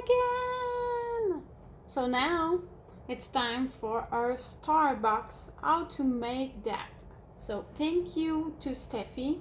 again! So now it's time for our star box, how to make that. So thank you to Steffi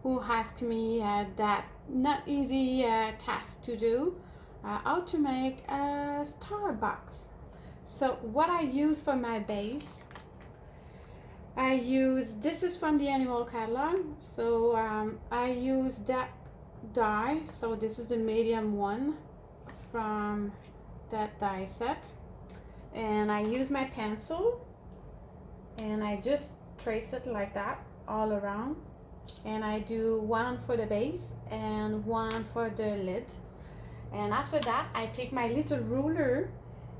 who asked me that not easy task to do, how to make a star box. So what I use for my base, this is from the animal catalog, so I use that die, so this is the medium one from that die set, and I use my pencil and I just trace it like that all around, and I do one for the base and one for the lid, and after that I take my little ruler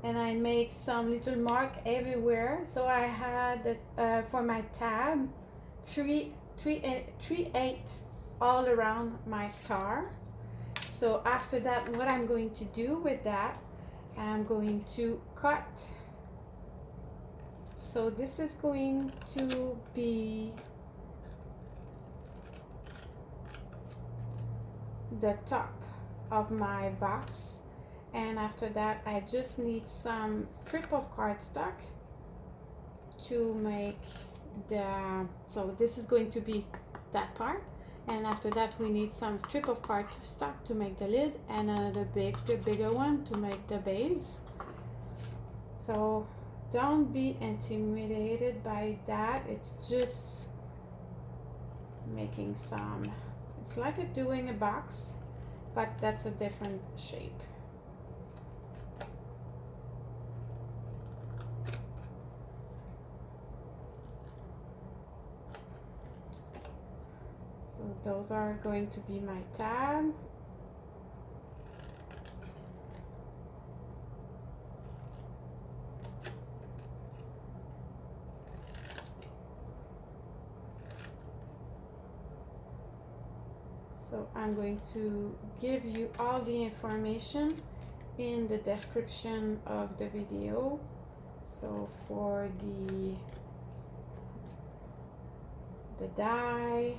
and I make some little mark everywhere. So I had for my tab 3/8 all around my star. So after that, what I'm going to do with that, I'm going to cut. So this is going to be the top of my box, and after that I just need some strip of cardstock to make so this is going to be that part, and after that we need some strip of cardstock to make the lid, and the bigger one to make the base. So don't be intimidated by that, it's just making some, it's like doing a box, but that's a different shape. So those are going to be my tab. So I'm going to give you all the information in the description of the video. So for the die,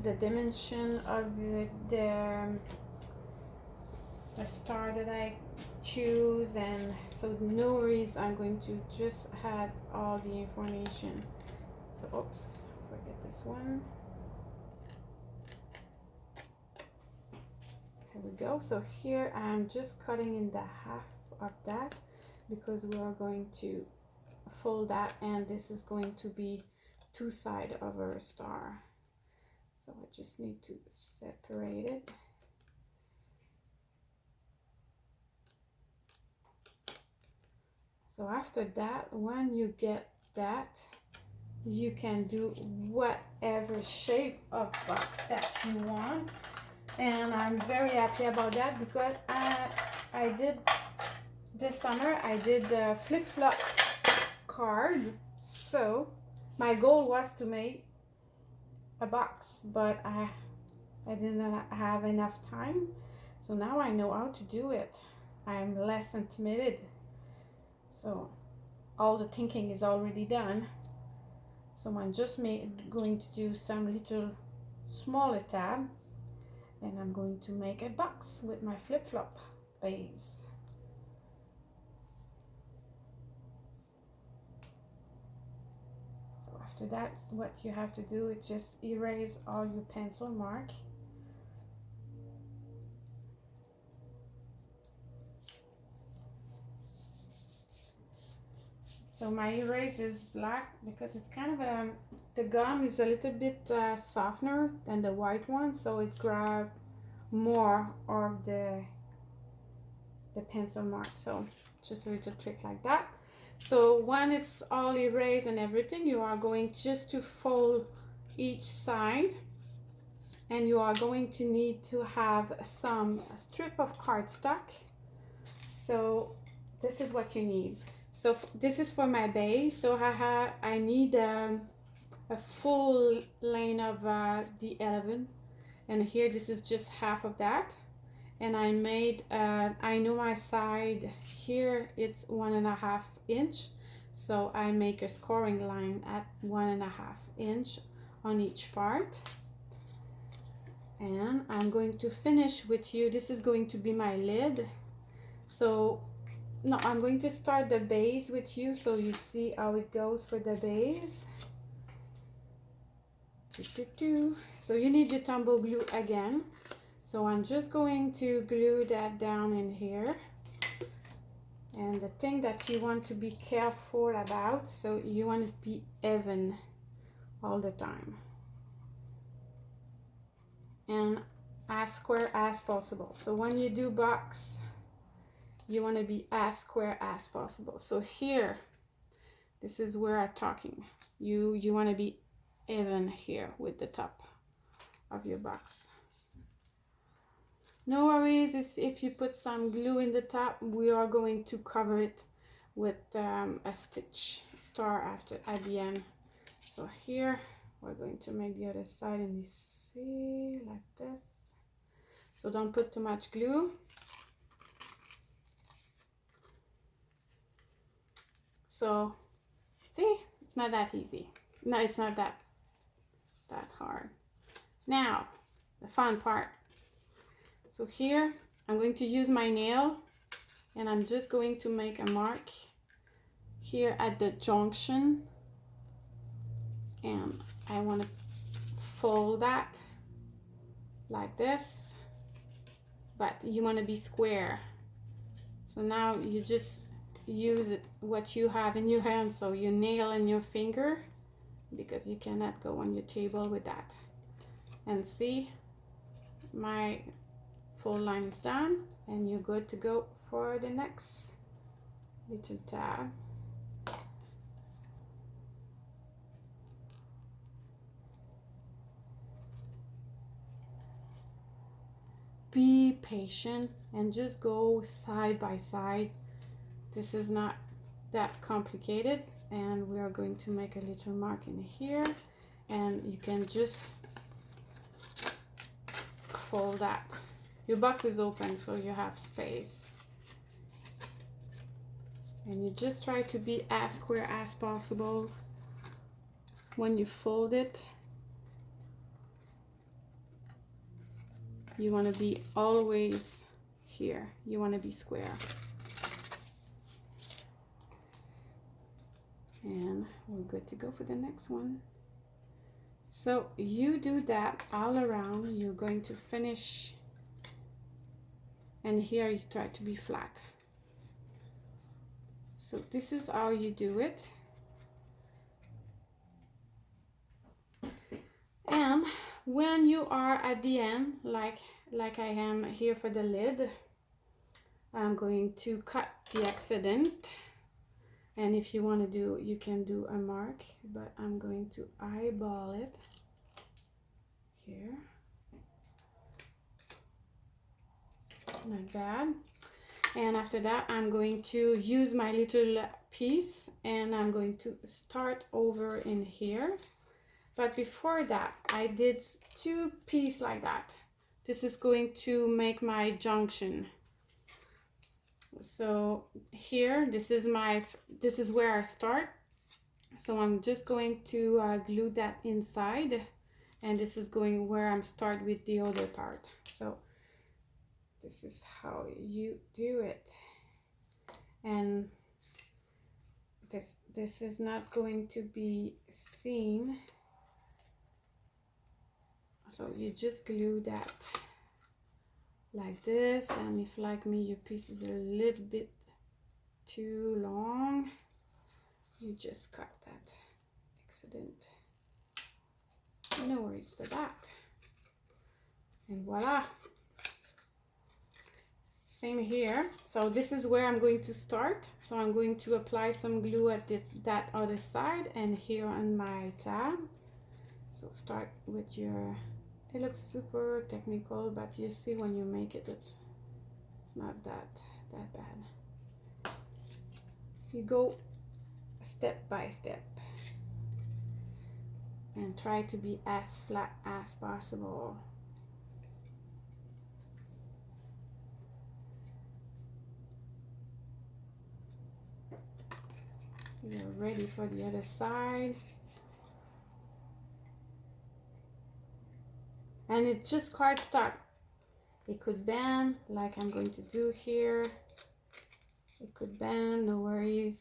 the dimension of the star that I choose, and so no worries, I'm going to just add all the information. So oops, forget this one. Here we go. So here I'm just cutting in the half of that because we are going to fold that, and this is going to be two sides of our star. So I just need to separate it. So after that, when you get that, you can do whatever shape of box that you want. And I'm very happy about that because I did this summer, I did the flip-flop card. So my goal was to make a box, but I didn't have enough time. So now I know how to do it. I'm less intimidated. So all the thinking is already done. So I'm just going to do some little smaller tab, and I'm going to make a box with my flip-flop base. So after that, what you have to do is just erase all your pencil mark. So my erase is black because it's kind of the gum is a little bit softer than the white one, so it grabs more of the pencil mark. So just a little trick like that. So when it's all erased and everything, you are going just to fold each side, and you are going to need to have some strip of cardstock. So this is what you need. So this is for my base. So I need a full length of the 11, and here this is just half of that. And I made I know my side here it's 1.5 inch, so I make a scoring line at 1.5 inch on each part. And I'm going to finish with you. This is going to be my lid. So no, I'm going to start the base with you so you see how it goes for the base. So you need your tumble glue again. So I'm just going to glue that down in here. And the thing that you want to be careful about, so you want to be even all the time. And as square as possible. So when you do box, you want to be as square as possible. So here, this is where I'm talking. You want to be even here with the top of your box. No worries if you put some glue in the top. We are going to cover it with a stitch star at the end. So here we're going to make the other side, and you see like this. So don't put too much glue. So see, it's not that easy. No, it's not that hard. Now the fun part. So here I'm going to use my nail, and I'm just going to make a mark here at the junction, and I want to fold that like this, but you want to be square. So now you just use what you have in your hand, so your nail and your finger, because you cannot go on your table with that. And see, my fold line is done, and you're good to go for the next little tab. Be patient and just go side by side. This is not that complicated, and we are going to make a little mark in here, and you can just fold that. Your box is open, so you have space, and you just try to be as square as possible when you fold it. You want to be always here. You want to be square. And we're good to go for the next one. So you do that all around. You're going to finish, and here you try to be flat. So this is how you do it. And when you are at the end, like I am here for the lid, I'm going to cut the accident. And if you want to do, you can do a mark, but I'm going to eyeball it here. Not bad. And after that, I'm going to use my little piece, and I'm going to start over in here. But before that, I did 2 pieces like that. This is going to make my junction. So here, this is where I start. So I'm just going to glue that inside, and this is going where I'm start with the other part. So this is how you do it. And this is not going to be seen. So you just glue that like this, and if like me your piece is a little bit too long, you just cut that accident. No worries for that. And voila. Same here. So this is where I'm going to start. So I'm going to apply some glue at that other side and here on my tab. So start with your, it looks super technical, but you see when you make it, it's not that bad. You go step by step and try to be as flat as possible. You're ready for the other side. And it's just cardstock. It could bend like I'm going to do here. It could bend, no worries.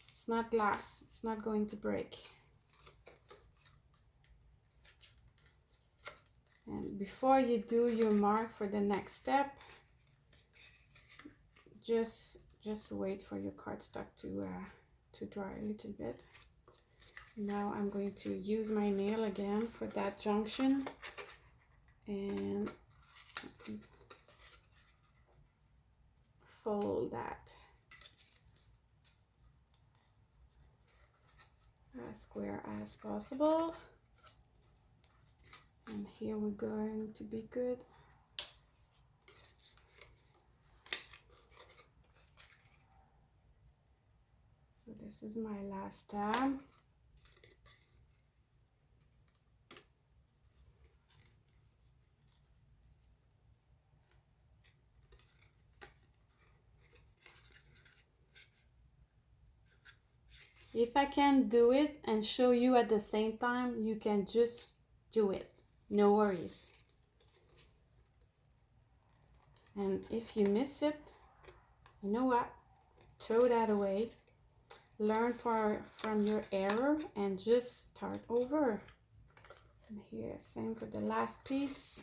It's not glass, it's not going to break. And before you do your mark for the next step, just wait for your cardstock to dry a little bit. Now I'm going to use my nail again for that junction and fold that as square as possible. And here we're going to be good. So this is my last tab. If I can do it and show you at the same time, you can just do it. No worries. And if you miss it, you know what? Throw that away. Learn from your error and just start over. And here, same for the last piece.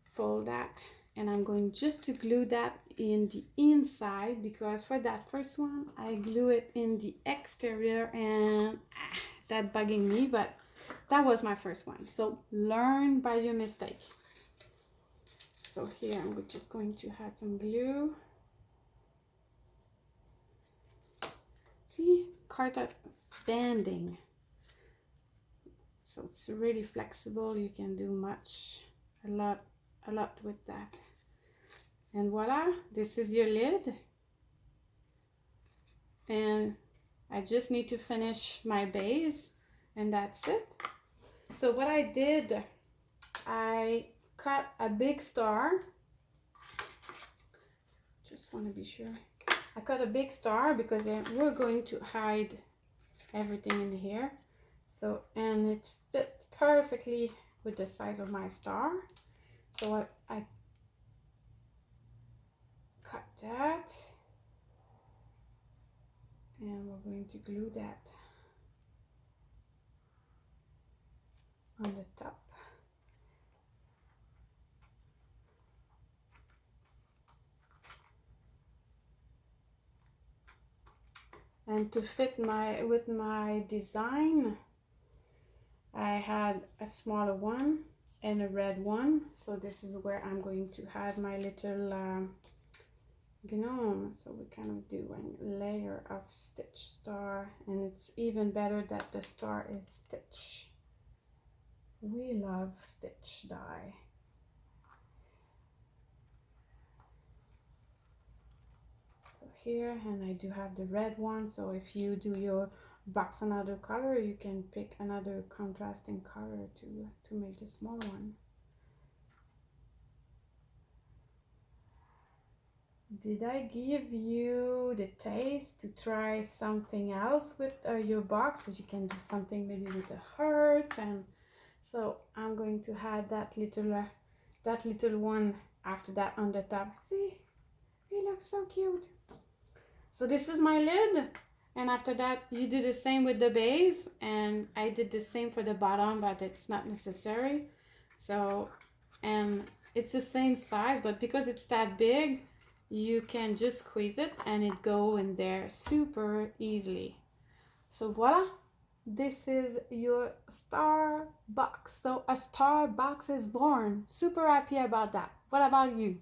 Fold that. And I'm going just to glue that in the inside, because for that first one I glue it in the exterior and that bugging me, but that was my first one. So learn by your mistake. So here I'm just going to add some glue. See, cardstock bending, so it's really flexible. You can do a lot with that. And voila, this is your lid. And I just need to finish my base and that's it. So what I did, I cut a big star. Just want to be sure. I cut a big star because we're going to hide everything in here. So, and it fit perfectly with the size of my star. So I cut that, and we're going to glue that on the top. And to fit with my design, I had a smaller one and a red one. So this is where I'm going to add my little gnome. So we kind of do a layer of stitch star, and it's even better that the star is stitch. We love stitch die. So here, and I do have the red one, so if you do your box another color, you can pick another contrasting color to make the small one. Did I give you the taste to try something else with your box? So you can do something maybe with a heart. And so I'm going to add that little one after that on the top. See, it looks so cute. So this is my lid, and after that you do the same with the base, and I did the same for the bottom, but it's not necessary. So, and it's the same size, but because it's that big, you can just squeeze it and it go in there super easily. So voila, this is your star box. So a star box is born. Super happy about that. What about you?